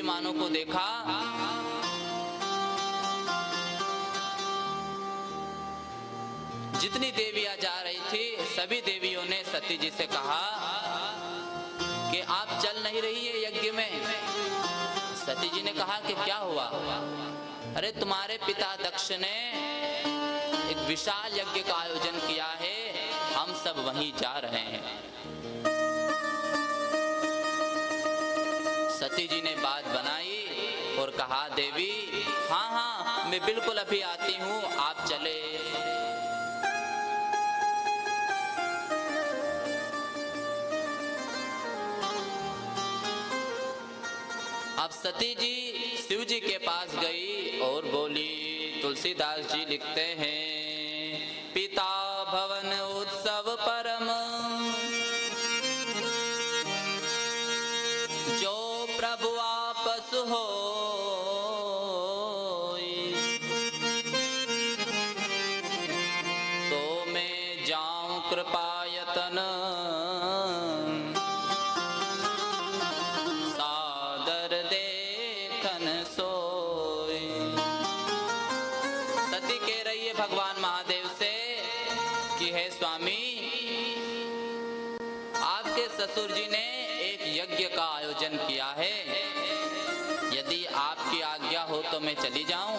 मेहमानों को देखा, जितनी देवियां जा रही थी सभी देवियों ने सती जी से कहा कि आप चल नहीं रही है यज्ञ में। सती जी ने कहा कि क्या हुआ? अरे तुम्हारे पिता दक्ष ने एक विशाल यज्ञ का आयोजन किया है, हम सब वहीं जा रहे हैं। सती जी ने बात बनाई और कहा, देवी हाँ हाँ मैं बिल्कुल अभी आती हूँ, आप चले। अब सती जी शिव जी के पास गई और बोली, तुलसीदास जी लिखते हैं, पिता भवन उत्सव परम जो प्रभु आपस हो, तो मैं जाऊं कृपायतन सादर देखन सोई। सती कह रही है भगवान महादेव से कि हे स्वामी, आपके ससुर जी ने एक यज्ञ का आयोजन किया है, यदि आपकी आज्ञा हो तो मैं चली जाऊं।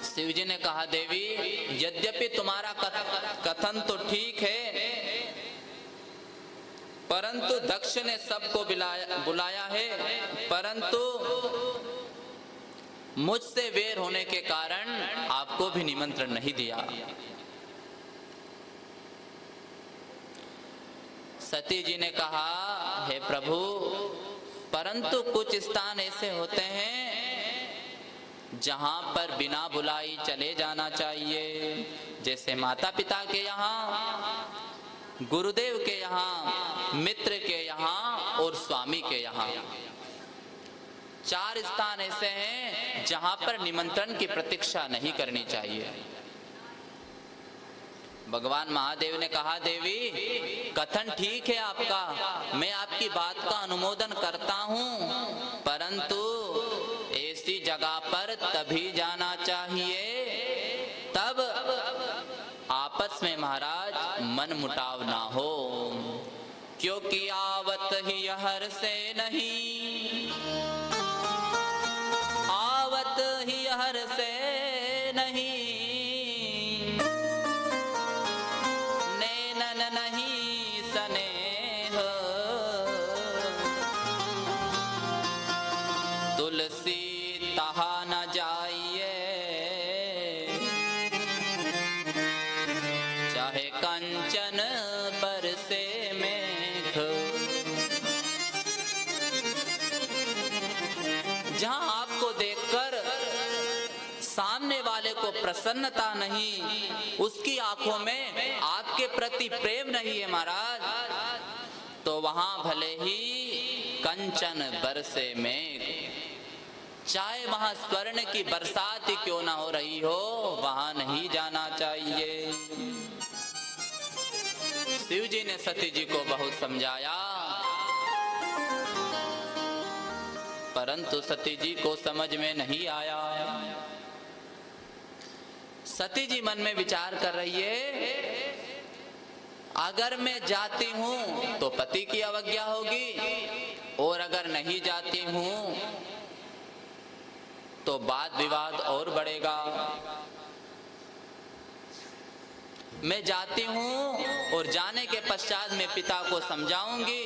शिव जी ने कहा, देवी यद्यपि तुम्हारा कथन तो ठीक है, परंतु दक्ष ने सबको बुलाया है, परंतु मुझसे वेर होने के कारण आपको भी निमंत्रण नहीं दिया। सती जी ने कहा, हे प्रभु, परंतु कुछ स्थान ऐसे होते हैं जहां पर बिना बुलाई चले जाना चाहिए, जैसे माता पिता के यहाँ, गुरुदेव के यहाँ, मित्र के यहाँ और स्वामी के यहाँ। 4 स्थान ऐसे हैं जहां पर निमंत्रण की प्रतीक्षा नहीं करनी चाहिए। भगवान महादेव ने कहा, देवी कथन ठीक है आपका, मैं आपकी बात का अनुमोदन करता हूं, परंतु ऐसी जगह पर तभी जाना चाहिए तब आपस में महाराज मन मुटाव ना हो, क्योंकि आवत ही हर से नहीं, आवत ही हर से नहीं, नैनन नहीं स्नेह, तुलसी तहा न जाइए, चाहे कंचन बरसे मेघ। जहां आपको देखकर सामने वाले को प्रसन्नता नहीं, उसकी आंखों में आपके प्रति प्रेम नहीं है महाराज, तो वहां भले ही कंचन बरसे मेघ, चाहे वहां स्वर्ण की बरसात ही क्यों ना हो रही हो, वहां नहीं जाना चाहिए। शिव जी ने सती जी को बहुत समझाया, परंतु सती जी को समझ में नहीं आया। सती जी मन में विचार कर रही है, अगर मैं जाती हूं तो पति की अवज्ञा होगी, और अगर नहीं जाती हूं तो वाद विवाद और बढ़ेगा। मैं जाती हूं और जाने के पश्चात मैं पिता को समझाऊंगी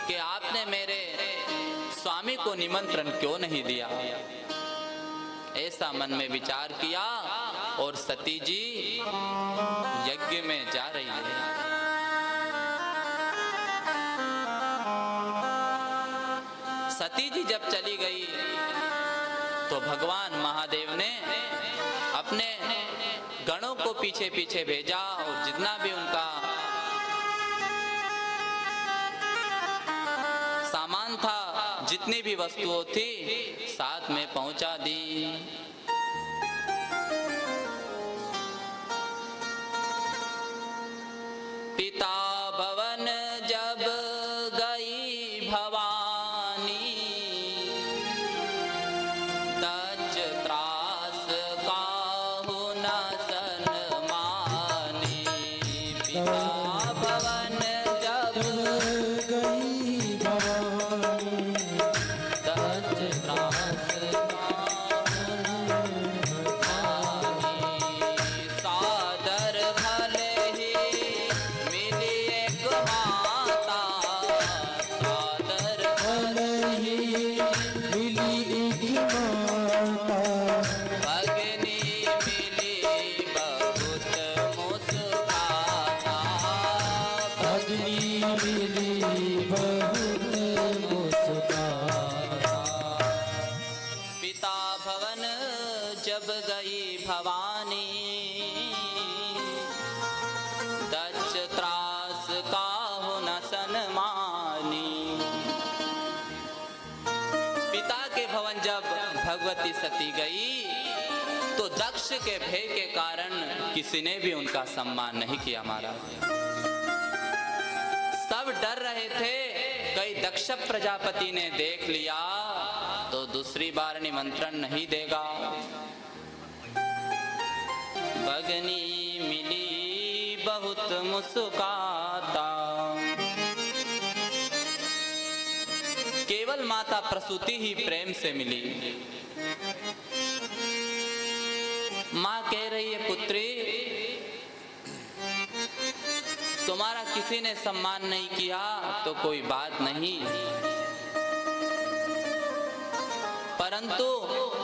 कि आपने मेरे स्वामी को निमंत्रण क्यों नहीं दिया। ऐसा मन में विचार किया और सती जी यज्ञ में जा रही है। सती जी जब चली गई तो भगवान महादेव ने अपने गणों को पीछे पीछे भेजा और जितना भी उनका सामान था, जितनी भी वस्तुओं थी, साथ में पहुंचा दी। पिता भवन जब गई भवानी, तज त्रास काहू न सन्मानी। पिता भवन जब गई भवानी, तज त्रास काहू न सन्मानी। सादर भले ही मिली एक माता, सादर भले ही मिली एक माता, भगनी मिली बहुत मुस्काता, भगनी मिली बहुत मुस्काता। पिता भवन जब गई भवानी, दच त्रास काहू न सन्मानी। पिता के भवन जब भगवती सती गई तो दक्ष के भय के कारण किसी ने भी उनका सम्मान नहीं किया महाराज। सब डर रहे थे कहीं दक्ष प्रजापति ने देख लिया तो दूसरी बार निमंत्रण नहीं देगा। भगनी मिली बहुत मुस्काता, केवल माता प्रसूति ही प्रेम से मिली। माँ कह रही है, पुत्री तुम्हारा किसी ने सम्मान नहीं किया तो कोई बात नहीं, परंतु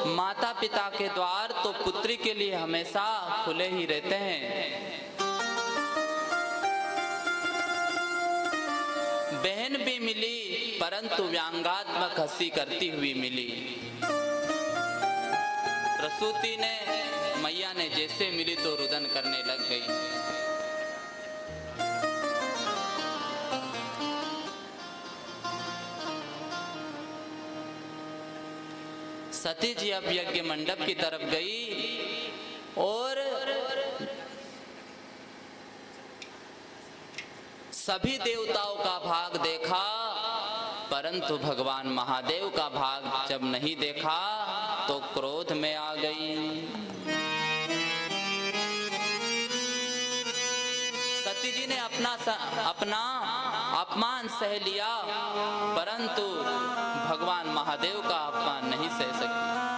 माता पिता के द्वार तो पुत्री के लिए हमेशा खुले ही रहते हैं। बहन भी मिली परंतु व्यंग्यात्मक हंसी करती हुई मिली। प्रसूति ने मैया ने जैसे मिली तो रुदन करने लग गई। सती जी अब यज्ञ मंडप की तरफ गई और सभी देवताओं का भाग देखा, परंतु भगवान महादेव का भाग जब नहीं देखा तो क्रोध में आ गई। सती जी ने अपना अपमान सह लिया, परंतु भगवान महादेव का अपमान नहीं सह सकी।